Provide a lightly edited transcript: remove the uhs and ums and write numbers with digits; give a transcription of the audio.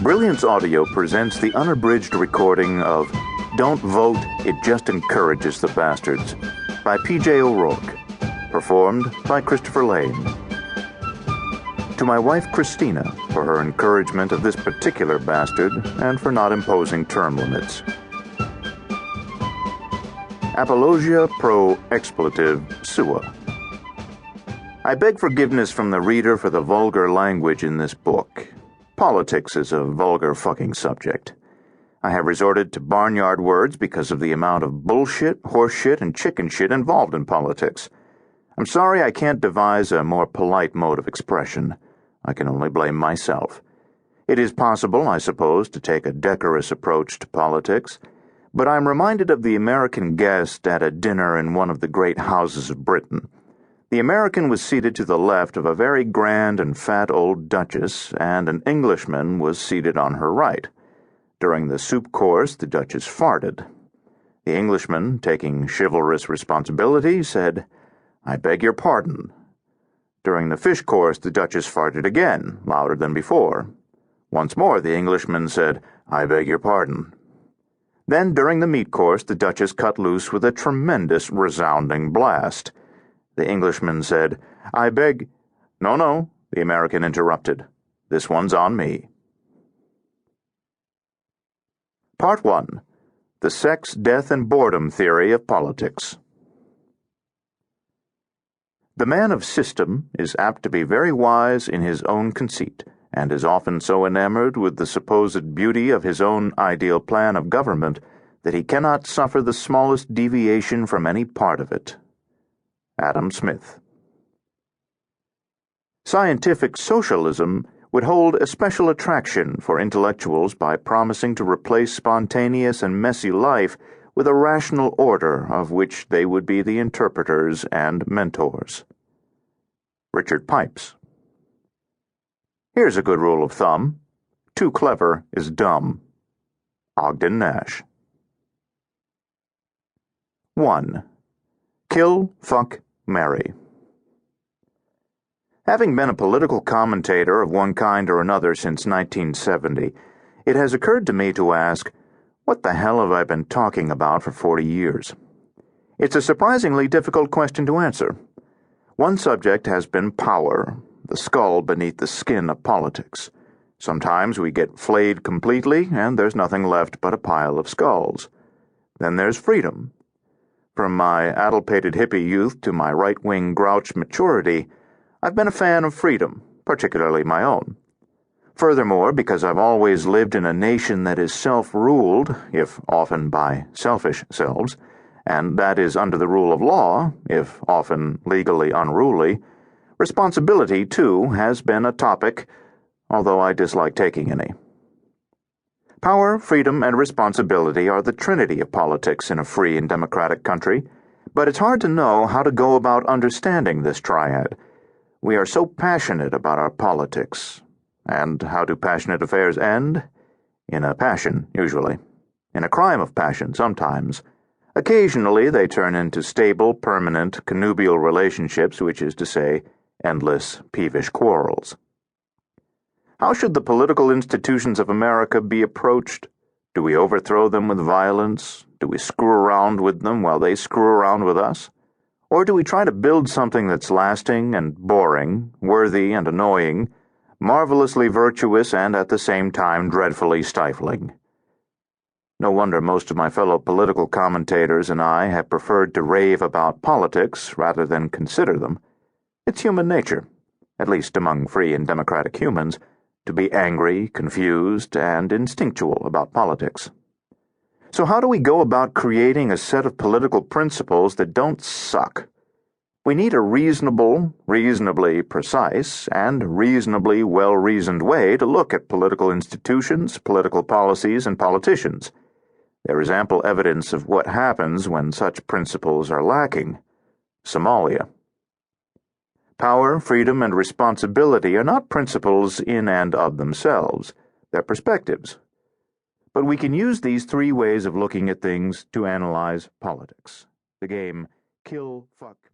Brilliance Audio presents the unabridged recording of Don't Vote, It Just Encourages the Bastards by P.J. O'Rourke, performed by Christopher Lane. To my wife Christina for her encouragement of this particular bastard and for not imposing term limits. Apologia pro expletive sua. I beg forgiveness from the reader for the vulgar language in this book. Politics is a vulgar fucking subject. I have resorted to barnyard words because of the amount of bullshit, horseshit, and chicken shit involved in politics. I'm sorry I can't devise a more polite mode of expression. I can only blame myself. It is possible, I suppose, to take a decorous approach to politics, but I'm reminded of the American guest at a dinner in one of the great houses of Britain. The American was seated to the left of a very grand and fat old duchess, and an Englishman was seated on her right. During the soup course, the duchess farted. The Englishman, taking chivalrous responsibility, said, "I beg your pardon." During the fish course, the duchess farted again, louder than before. Once more, the Englishman said, "I beg your pardon." Then, during the meat course, the duchess cut loose with a tremendous, resounding blast. The Englishman said, "I beg—" No, the American interrupted. "This one's on me." Part 1. The Sex, Death, and Boredom Theory of Politics. The man of system is apt to be very wise in his own conceit, and is often so enamored with the supposed beauty of his own ideal plan of government that he cannot suffer the smallest deviation from any part of it. Adam Smith. Scientific socialism would hold a special attraction for intellectuals by promising to replace spontaneous and messy life with a rational order of which they would be the interpreters and mentors. Richard Pipes. Here's a good rule of thumb. Too clever is dumb. Ogden Nash. 1. Kill, fuck, marry. Having been a political commentator of one kind or another since 1970, it has occurred to me to ask, what the hell have I been talking about for 40 years? It's a surprisingly difficult question to answer. One subject has been power, the skull beneath the skin of politics. Sometimes we get flayed completely, and there's nothing left but a pile of skulls. Then there's freedom. From my addlepated hippie youth to my right-wing grouch maturity, I've been a fan of freedom, particularly my own. Furthermore, because I've always lived in a nation that is self-ruled, if often by selfish selves, and that is under the rule of law, if often legally unruly, responsibility, too, has been a topic, although I dislike taking any. Power, freedom, and responsibility are the trinity of politics in a free and democratic country, but it's hard to know how to go about understanding this triad. We are so passionate about our politics. And how do passionate affairs end? In a passion, usually. In a crime of passion, sometimes. Occasionally they turn into stable, permanent, connubial relationships, which is to say, endless, peevish quarrels. How should the political institutions of America be approached? Do we overthrow them with violence? Do we screw around with them while they screw around with us? Or do we try to build something that's lasting and boring, worthy and annoying, marvelously virtuous and at the same time dreadfully stifling? No wonder most of my fellow political commentators and I have preferred to rave about politics rather than consider them. It's human nature, at least among free and democratic humans, to be angry, confused, and instinctual about politics. So how do we go about creating a set of political principles that don't suck? We need a reasonable, reasonably precise, and reasonably well-reasoned way to look at political institutions, political policies, and politicians. There is ample evidence of what happens when such principles are lacking. Somalia. Power, freedom, and responsibility are not principles in and of themselves. They're perspectives. But we can use these three ways of looking at things to analyze politics. The game Kill, Fuck,